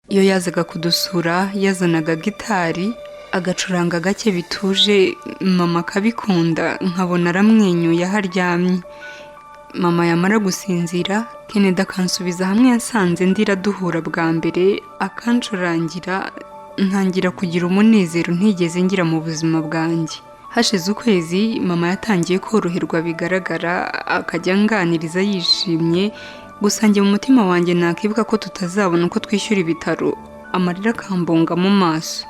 iyo yazaga kudusura yazanaga gitari agacuranga gake bituje, mama akabikunda nkabona aramwenyuye aho aryamye. Mama yamara gusinzira Kennedy akansubiza hamwe yasanze ndira duhura bwa mbere, akancurangira, ntangira kugira umunezero ntigeze ngira mu buzima bwanjye. Hashize ukwezi mama yatangiye koroherwa bigaragara, akajya anganiriza yishimye, gusa njye mu mutima wanjye nakibuka ko tutazabona uko twishyura ibitaro, amarira akambunga mu maso.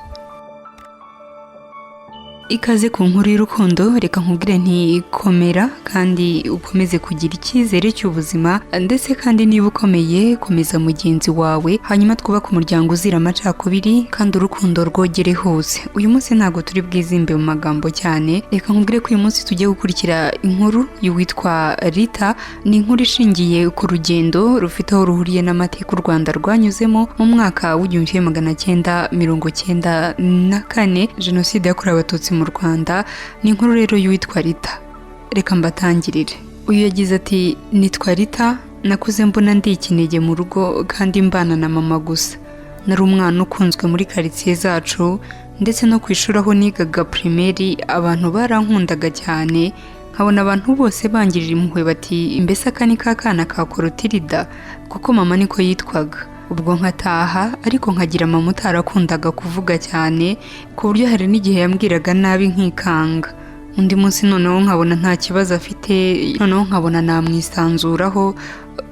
Ikaze ku nkuru y'urukundo, reka nkubwire nti komera kandi ukomeze kugira icyizere cy'ubuzima, ndetse kandi niba ukomeye komeza mugenzi wawe, hanyuma twubake umuryango uzira amacakubiri kandi urukundo rwogere hose. Uyu munsi ntabwo turi bwizimbe mu magambo cyane, reka nkubwire ko uyu munsi tugiye gukurikira inkuru y'uwitwa Rita. Ni inkuru ishingiye ku rugendo rufite aho ruhuriye n'amateka u Rwanda rwanyuzemo mu mwaka w'1994, jenoside yakorewe abatutsi mu Rwanda. Ni inkuru rero y'uwitwa Rita. Reka mbatangirire. Uyu yagize ati, nitwa Rita, nakuze mbona ndi ikinege mu rugo kandi mbana na mama gusa. Nari umwana ukunzwe muri quartier zacu, ndetse no ku ishuri aho nigaga primaire abantu barankundaga cyane, nkabona abantu bose bangirira impuhwe bati mbese aka ni kakana ka Clotilde, kuko mama niko yitwaga. Ubwo nkataha ariko nkagira mama utarakundaga kuvuga cyane, ku buryo hari n'igihe yambwiraga nabi nkikanga. Undi munsi noneho nkabona nta kibazo afite, noneho nkabona namwisanzuraho,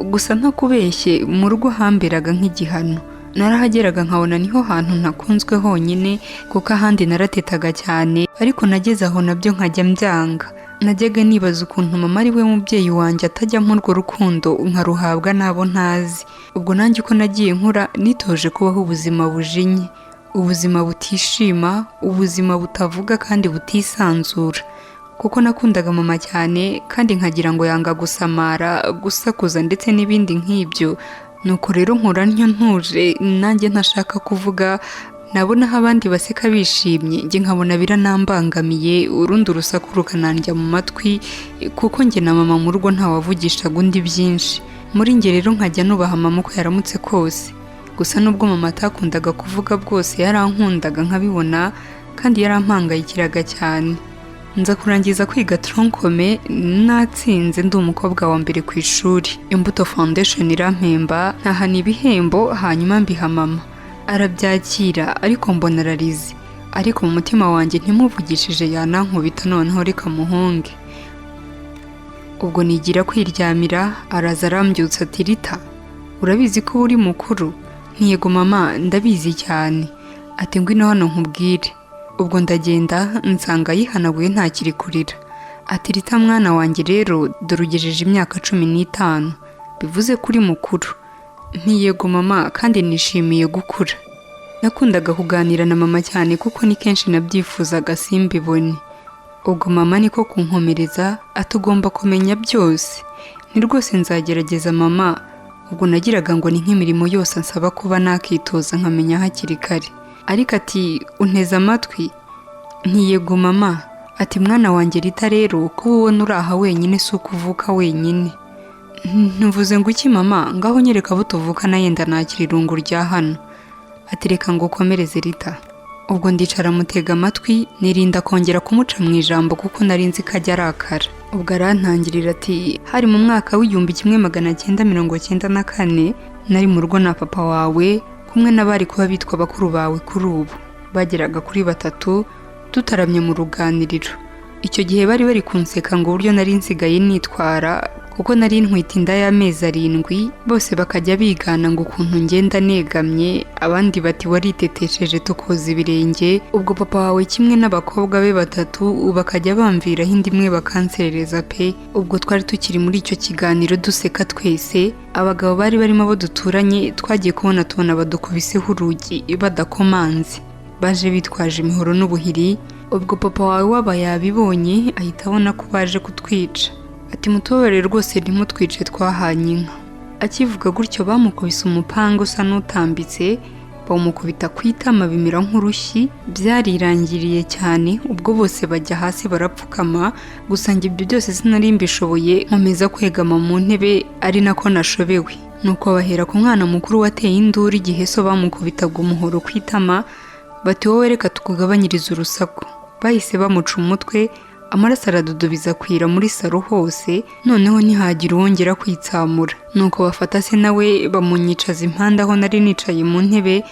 gusa ntakubeshye mu rugo hamberaga nk'igihano. Narahageraga nkabona niho hantu ntakunzwe honyine, kuko ahandi naratetaga cyane, ariko nageze aho nabyo nkajya mbyanga. Najyaga nibaza ukuntu mama ari we mubyeyi wanjye atajya nk'urwo rukundo nkaruhabwa n'abo ntazi. Ubwo nanjye uko nagiye nkura nitoje kubaho ubuzima bujinye, ubuzima butishima, ubuzima butavuga kandi butisanzura, kuko nakundaga mama cyane kandi nkagira ngo yanga gusamara, gusakuza ndetse n'ibindi nk'ibyo. Nuko rero nkura ntyo ntuje, nanjye ntashaka kuvuga, nabona aho abandi baseka bishimye njye nkabona biranambangamiye, urundi urusaku rukanandya mu matwi, kuko njye na mama mu rugo ntawavugishaga undi byinshi. Muri njye rero nkajya nubaha mama uko yaramutse kose, gusa nubwo mama atakundaga kuvuga bwose yarankundaga nkabibona kandi yarampangayikiraga cyane. Nza kurangiza kwiga tronkome, natsinze ndi umukobwa wa mbere ku ishuri. Imbuto Foundation irampemba, ntahana ibihembo, hanyuma mbiha mama. Arabyakira ariko mbona ararize, ariko mu mutima wanjye ntimuvugishije yanankubita noneho reka muhunge. Ubwo nigira kwiryamira, araza arambyutsa ati, Rita, urabizi ko uri mukuru? Ntiyego mama, ndabizi cyane. Ati ngwino hano nkubwire. Ubwo ndagenda nsanga yihanaguye ntakiri kurira. Ati Rita mwana wanjye rero dore ugejeje imyaka 15, bivuze kuri mukuru. Ntiyego mama, kandi nishimiye gukura. Nakundaga kuganira na mama cyane kuko ni kenshi nabyifuzaga simbibone. Ubwo mama niko kunkomereza, atugomba kumenya byose. Ni rwose nzagerageza mama. Ubwo nagiraga ngo ni nk'imirimo yose ansaba kuba nakitoza nkamenya hakiri kare. Ariko ati unteze amatwi? Ntiyego mama. Ati mwana wanjye Rita rero ko ubona uri aha wenyine si ukuvuka wenyine. Ntuvuze ngo iki mama? Ngaho nyereka abo tuvukana yenda nakira irungu rya hano. Ati reka ngo ukomereze Rita. Ubwo ndicara mutega amatwi, nirinda kongera kumuca mu ijambo kuko nari nzi ko ajya arakara. Ubwo arantangirira ati hari mu mwaka w'1994 nari mu rugo na papa wawe kumwe n'abari kuba bitwa bakuru bawe kuri ubu. Bageraga kuri 3 tutaramye mu ruganiriro. Icyo gihe bari kunseka ngo uburyo nari nsigaye nitwara, kuko nari ntwite inda y'amezi 7, bose bakajya bigana ngo ukuntu ngenda negamye, abandi bati waritetesheje tukoza ibirenge. Ubwo papa wawe kimwe n'abakobwa be 3 bakajya bamviraho indi imwe bakanserereza pe. Ubwo twari tukiri muri icyo kiganiro duseka twese, abagabo bari barimo abo duturanye twagiye tubona badukubiseho urugi badakomanze, baje bitwaje imihoro n'ubuhiri. Ubwo papa wawe waba yabibonye ahita abona ko baje kutwica. Ati mutobere rwose ntimutwice twahanye inka. Akivuga gutyo bamukubise umupanga usa n'utambitse, bamukubita ku itama bimira nk'urushyi. Byarirangiriye cyane, ubwo bose bajya hasi barapfukama. Gusa njye ibyo byose sinari mbishoboye, nkomeza kwegama mu ntebe ari nako nashobewe. nuko bahera ku mwana mukuru wateye induru igihe so bamukubitaga umuhoro ku itama, bati wowe reka tukugabanyirize urusaku. Bahise bamuca umutwe, amaraso aradudubiza kwira muri saro hose, noneho ntihagira uwongera kwitsamura. Nuko bafata se nawe bamunyicaza impande aho nari nicaye mu ntebe,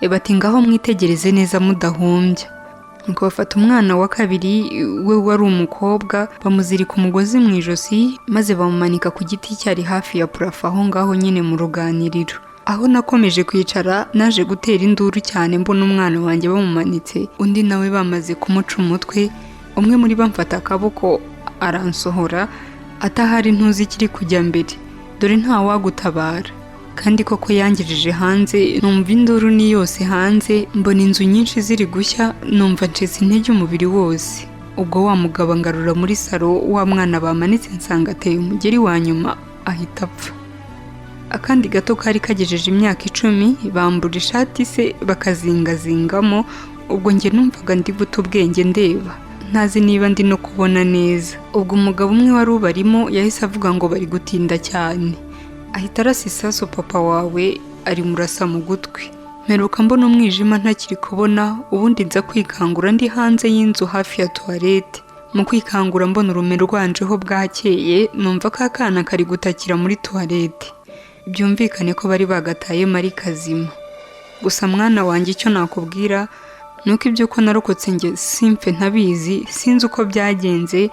bati ngaho mwitegereze neza mudahumbya. Nuko bafata umwana wa kabiri we wari umukobwa, bamuzirika umugozi mu ijosi, maze bamumanika ku giti cyari hafi ya purafu aho ngaho nyine mu ruganiriro. Aho nakomeje kwicara naje gutera induru cyane mbona umwana wanjye bamumanitse, undi nawe bamaze kumuca umutwe. Umwe muri bamfata akaboko aransohora, atahari ntuzi ikiri kujya mbere, dore nta wagutabara. Kandi koko yangirije hanze, numva induru ni yose hanze, mbona inzu nyinshi ziri gushya, numva ncitse intege umubiri wose. Ubwo wa mugabo ngarura muri saro, wa mwana bamanitse nsanga ateye umugeri wa nyuma ahita apfa. Akandi gato kari kagejeje imyaka 10 bambura ishati se bakazingazingamo, ubwo njye numvaga ndi buto ubwenge ndeba, ntazi niba ndi no kubona neza. Ubwo umugabo umwe wari ubarimo yahise avuga ngo bari gutinda cyane, ahita arasa isasu papa wawe ari murasa mu gutwi. Mperuka mbona umwijima ntakiri kubona, ubundi nza kwikangura ndi hanze y'inzu hafi ya toilette. Mu kwikangura mbona urume rwanjeho bwakeye, numva ko akana kari gutakira muri toilette. Byumvikane ko bari bagataye mari kazima. Gusa mwana wanjye icyo nakubwira nuko ibyo ko narokotse nge simfe ntabizi, sinzi uko byagenze.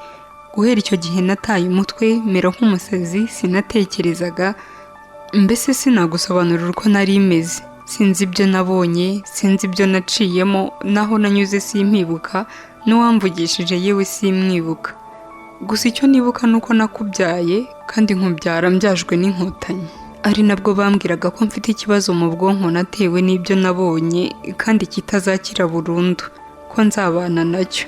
Guhera icyo gihe nataye umutwe mera nk'umusazi, sinatekerezaga, mbese sinagusobanurira uko nari imeze. Sinzi ibyo nabonye, sinzi ibyo naciyemo, naho nanyuze simpibuka, n'uwamvugishije yewe simwibuka. Gusa icyo nibuka nuko nakubyaye kandi nkubyara mbyajwe n'inkotanyi. Ari nabwo bambwiraga ko mfite ikibazo mu bwonko natewe n'ibyo nabonye kandi kitazakira burundu, ko nzabana nacyo.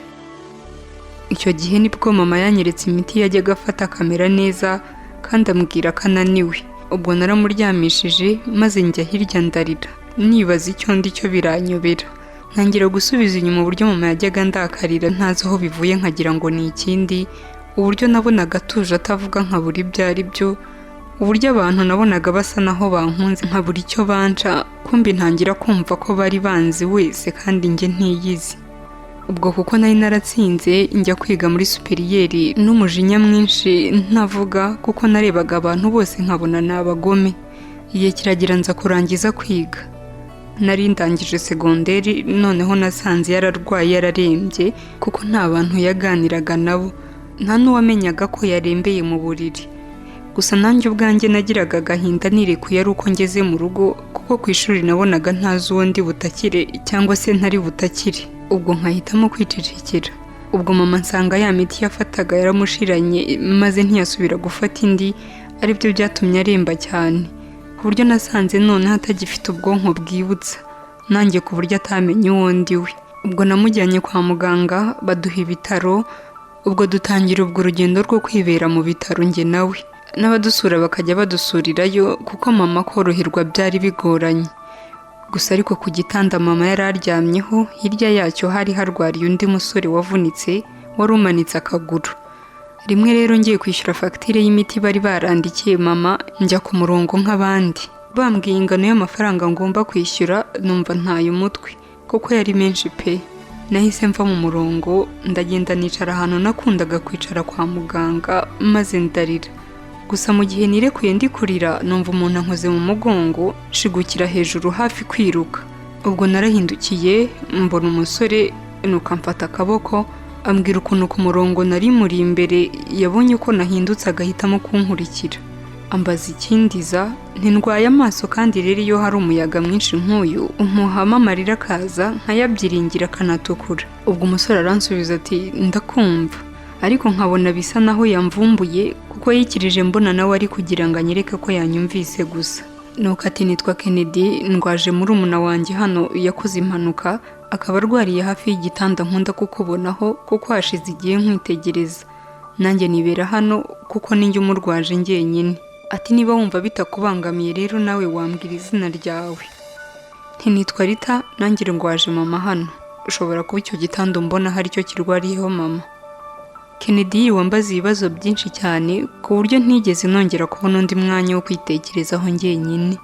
Icyo gihe nibwo mama yanyeretse imiti yajyaga afata akamera neza kandi ambwira ko ananiwe. Ubwo naramuryamishije maze njya hirya ndarira, nibaza icyo ndi cyo biranyobera. Ntangira gusubiza inyuma uburyo mama yajyaga ndakarira ntazi aho bivuye nkagira ngo ni ikindi, uburyo nabonaga atuje atavuga nkabura ibyo ari byo, uburyo abantu nabonaga basa naho bankunze nkabura icyo banca, kumbi ntangira kumva ko bari banzi wese kandi njye ntiyizi. Ubwo kuko nari naratsinze njya kwiga muri superiyeri n'umujinya mwinshi ntavuga, kuko narebaga abantu bose nkabona ni abagome. Igihe kiragira nza kurangiza kwiga. Nari ndangije segonderi, noneho nasanze yararwaye yararembye, kuko nta bantu yaganiraga nabo, nta n'uwamenyaga ko yarembeye mu buriri. Gusa nanjye ubwanjye nagiraga agahinda nirekuye ari uko ngeze mu rugo, kuko ku ishuri nabonaga ntazi uwo ndi butakire cyangwa se ntari butakire. Ubwo nkahitamo kwicecekera. Ubwo mama nsanga ya miti yafataga yaramushiranye maze ntiyasubira gufata indi, aribyo byatumye aremba cyane, ku buryo nasanze none hatagifite ubwonko bwibutsa, nanjye ku buryo atamenye uwo ndi we. Ubwo namujyanye kwa muganga baduha ibitaro, ubwo dutangira ubwo urugendo rwo kwibera mu bitaro njye nawe. N'abadusura bakajya badusurirayo kuko mama koroherwa byari bigoranye. Gusa ariko ku gitanda mama yari aryamyeho, hirya yacyo hari harwariye undi musore wavunitse wari umanitse akaguru. Rimwe rero ngiye kwishyura fagitire y'imiti bari barandikiye mama, njya ku murongo nk'abandi. Bambwiye ingano y'amafaranga ngomba kwishyura, numva ntaye umutwe kuko yari menshi pe. Nahise mva mu murongo ndagenda nicara ahantu nakundaga kwicara kwa muganga maze ndarira. Gusa mu gihe nirekuye ndi kurira numva umuntu ankoze mu mugongo, nshigukira hejuru hafi kwiruka. Ubwo narahindukiye mbona umusore, nuko amfata akaboko ambwira ukuntu ku murongo nari muri imbere yabonye ko nahindutse agahitamo kunkurikira. Ambaza ikindiza, ntindwaye amaso kandi rero iyo hari umuyaga mwinshi nk'uyu umuhama amarira akaza nkayabyiringira akanatukura. Ubwo umusore aransubiza ati ndakumva, ariko nkabona bisa naho yamvumbuye kuko yikirije mbona nawe ari kugira ngo anyereke ko yanyumvise gusa. Nuko ati nitwa Kennedy, ndwaje muri umuna wanjye hano yakoze impanuka, akaba arwariye hafi y'igitanda nkunda kukubonaho kuko hashize igihe nkwitegereza. Nanjye nibera hano kuko ninjye umurwaje njyenyine. Ati niba wumva bitakubangamiye rero nawe wambwira izina ryawe. Nitwa Rita, nanjye ndwaje mama hano. Ushobora kuba icyo gitanda mbona hari cyo kirwariyeho mama. Kennedy wambaza ibibazo byinshi cyane ku buryo ntigeze nongera kubona undi mwanya wo kwitekerezaho njyenyine.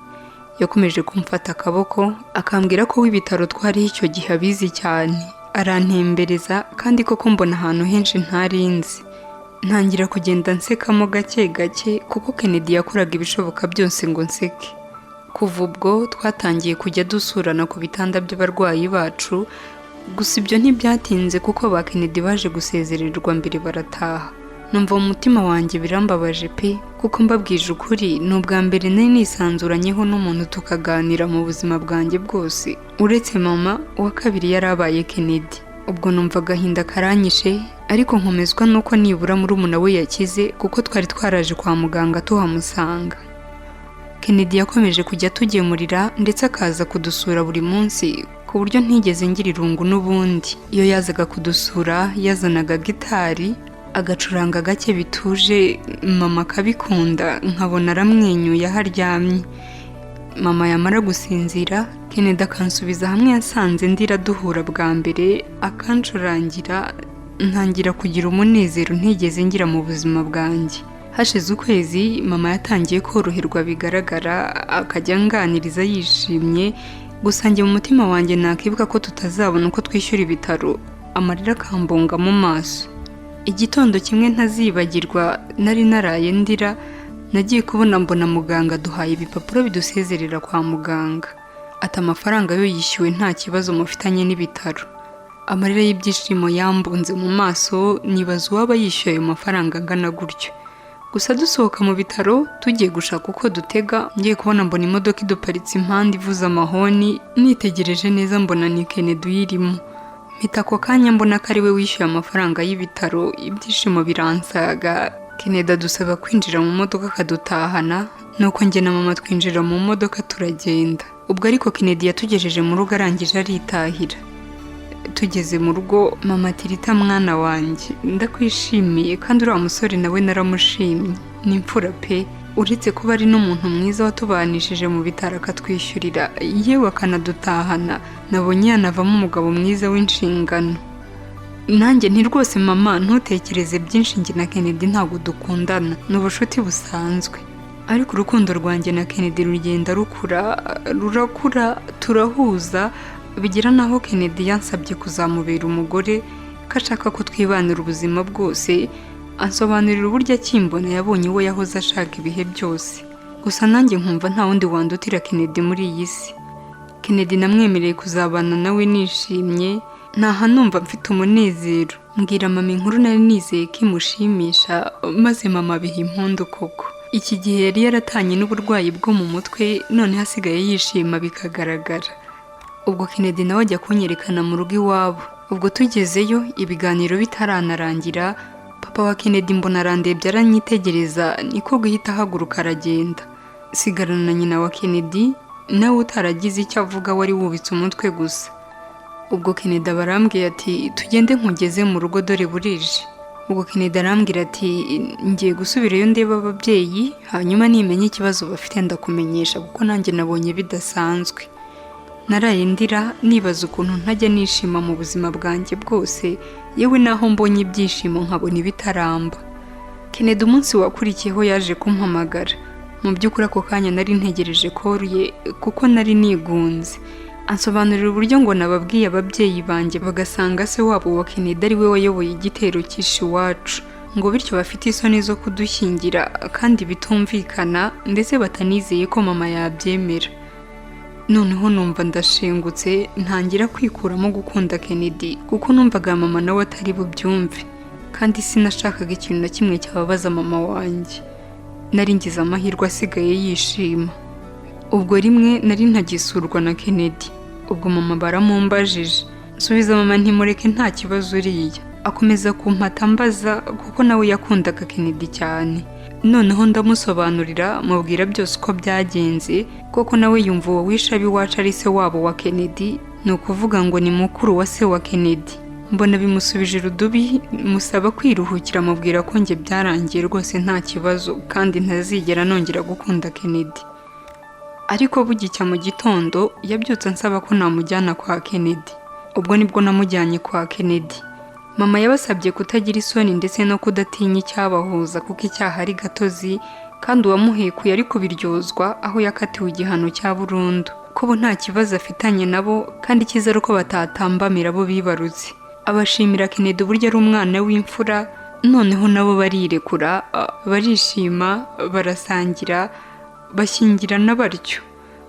Yakomeje kumfata akaboko akambwira ko w'ibitaro twariho icyo gihe abizi cyane, arantembereza kandi koko mbona ahantu henshi ntarinzi. Ntangira kugenda nsekamo gake gake kuko Kennedy yakoraga ibishoboka byose ngo nseke. Kuva ubwo twatangiye kujya dusurana ku bitanda by'abarwayi bacu, gusa ibyo ntibyatinze kuko ba Kennedy baje gusezererwa mbere barataha. Numva mu mutima wanjye birambabaje pe, kuko mbabwije ukuri ni ubwa mbere nari nisanzuranyeho n'umuntu tukaganira mu buzima bwanjye bwose, uretse mama, uwa kabiri yari abaye Kennedy. Ubwo numva agahinda karanyishe, ariko nkomezwa nuko nibura murumuna we yakize kuko twari twaraje kwa muganga tuhamusanga. Kennedy yakomeje kujya tugemurira ndetse akaza kudusura buri munsi ku buryo ntigeze ngira irungu n'ubundi. Iyo yazaga kudusura yazanaga gitari agacuranga gake bituje, mama akabikunda nkabona aramwenyuye aho aryamye. Mama yamara gusinzira Kennedy akansubiza hamwe yasanze ndira duhura bwa mbere, akancurangira, ntangira kugira umunezero ntigeze ngira mu buzima bwanjye. Hashize ukwezi mama yatangiye koroherwa bigaragara, akajya anganiriza yishimye, gusa njye mu mutima wanjye nakibuka ko tutazabona uko twishyura ibitaro, amarira akambunga mu maso. Igitondo kimwe ntazibagirwa nari naraye ndira, nagiye kubona mbona muganga duhaye ibipapuro bidusezerera kwa muganga. Ati amafaranga yo yishyuwe nta kibazo mufitanye n'ibitaro. Amarira y'ibyishimo yambunze mu maso, nibaza uwaba yishyuye ayo mafaranga angana gutyo. Gusa dusohoka mu bitaro tugiye gushaka uko dutega, ngiye kubona mbona imodoka iduparitse impande ivuza amahoni, nitegereje neza mbona ni Kennedy uyirimo. Mpita ako kanya mbona ko ari we wishyuye amafaranga y'ibitaro, ibyishimo biransaga. Kennedy adusaba kwinjira mu modoka akadutahana, nuko njye na mama twinjira mu modoka turagenda. Ubwo ariko Kennedy yatugejeje mu rugo arangije aritahira. Tugeze mu rugo mama ati Rita mwana wanjye, ndakwishimiye kandi uriya musore nawe naramushimye, ni imfura pe, uretse kuba ari n'umuntu mwiza watubanishije mu bitaro akatwishyurira yewe akanadutahana, nabonye yanavamo umugabo mwiza w'inshingano. Nanjye nti rwose mama ntutekereze byinshi, njye na Kennedy ntabwo dukundana, ni ubucuti busanzwe. Ariko urukundo rwanjye na Kennedy rugenda rurakura, turahuza, bigira naho Kennedy yansabye kuzamubera umugore, ko ashaka ko twibanira ubuzima bwose, ansobanurira uburyo akimbona yabonye uwo yahoze ashaka ibihe byose. Gusa nanjye nkumva nta wundi wandutira Kennedy muri iyi si. Kennedy namwemereye kuzabana nawe nishimye, ntaha numva mfite umunezero. Mbwira mama inkuru nari nizeye ko imushimisha, maze mama biha impundu koko. Iki gihe yari yaratanye n'uburwayi bwo mu mutwe, none hasigaye yishima bikagaragara. Ubwo Kennedy nawe ajya kunyerekana mu rugo iwabo. Ubwo tugezeyo ibiganiro bitaranarangira, papa wa Kennedy mbona arandebye aranyitegereza, niko guhita ahaguruka aragenda. Sigarana na nyina wa Kennedy, nawe utaragize icyo avuga wari wubitse umutwe gusa. Ubwo Kennedy barambwiye ati tugende nkugeze mu rugo dore burije. Ubwo Kennedy arambwira ati ngiye gusubirayo ndeba ababyeyi, hanyuma nimenye ikibazo bafite ndakumenyesha kuko nanjye nabonye bidasanzwe. Naraye ndira nibaza ukuntu ntajya nishima mu buzima bwanjye bwose, yewe naho mbonye ibyishimo nkabona ibitaramba. Kennedy umunsi wakurikiyeho yaje kumpamagara. Mu by'ukuri ako kanya nari ntegereje call ye kuko nari nigunze. Ansobanurira uburyo ngo nababwiye ababyeyi banjye bagasanga se wabo wa Kennedy ari we wayoboye igitero cyishe iwacu, ngo bityo bafite isoni zo kudushyingira kandi bitumvikana, ndetse batanizeye ko mama yabyemera. Noneho numva ndashengutse, ntangira kwikuramo gukunda Kennedy kuko numvaga mama nawe atari bubyumve, kandi sinashakaga ikintu na kimwe cyababaza mama wanjye. Nari ngize amahirwe asigaye yishima. Ubwo rimwe nari ntagisurwa na Kennedy. Ubwo mama baramumbajije, nsubiza mama ntimureke nta kibazo uriya. Akomeza kumpata mbaza kuko nawe yakundaga Kennedy cyane. Noneho ndamusobanurira, mubwira byose uko byagenze, koko nawe yumva uwo wishe abiwacu ari se wabo wa Kennedy, ni ukuvuga ngo ni mukuru wa se wa Kennedy. Mbona bimusubije urudubi, musaba kwiruhukira, mubwira ko njye byarangiye rwose nta kibazo kandi ntazigera nongera gukunda Kennedy. Ariko bugicya mu gitondo yabyutse ansaba ko namujyana kwa Kennedy. Ubwo nibwo namujyanye kwa Kennedy. mama yabasabye kutagira isoni ndetse no kudatinya icyabahuza kuko icyaha ari gatozi kandi uwamuhekuye ari kubiryozwa aho yakatiwe igihano cya burundu, ko bo nta kibazo afitanye nabo kandi icyiza ari uko batatambamira abo bibarutse. Abashimira Kennedy uburyo ari umwana w'imfura, noneho nabo barirekura, barishima, barasangira, bashyingirana batyo.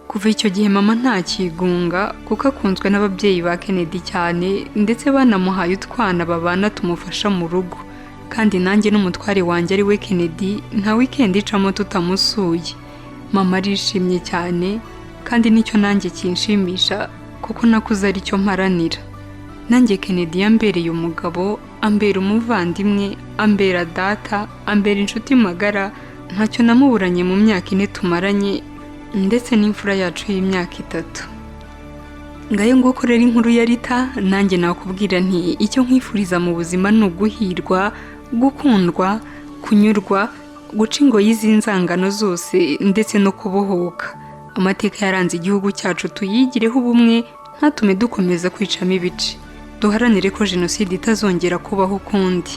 Kuva icyo gihe mama ntakigunga kuko akunzwe n'ababyeyi ba Kennedy cyane ndetse banamuhaye utwana babana tumufasha mu rugo, kandi nanjye n'umutware wanjye ari we Kennedy nta weekend icamo tutamusuye. Mama arishimye cyane kandi nicyo nanjye kinshimisha kuko nakuze ari cyo mparanira. Nanjye Kennedy yambereye umugabo, ambera umuvandimwe, ambera data, ambera inshuti magara, ntacyo namuburanye mu myaka 4 tumaranye ndetse n'imfura yacu y'imyaka 3. Ngayo nguko rero inkuru ya Rita, nanjye nakubwira nti icyo nkwifuriza mu buzima ni uguhirwa, gukundwa, kunyurwa, guca ingoyi z'inzangano zose ndetse no kubohoka. Amateka yaranze igihugu cyacu tuyigireho ubumwe, ntatume dukomeza kwicamo ibice. Duharanire ko jenoside itazongera kubaho ukundi.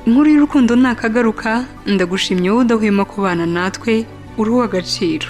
Inkuru y'urukundo nakagaruka, ndagushimye wowe udahwema kubana natwe, uri uw'agaciro.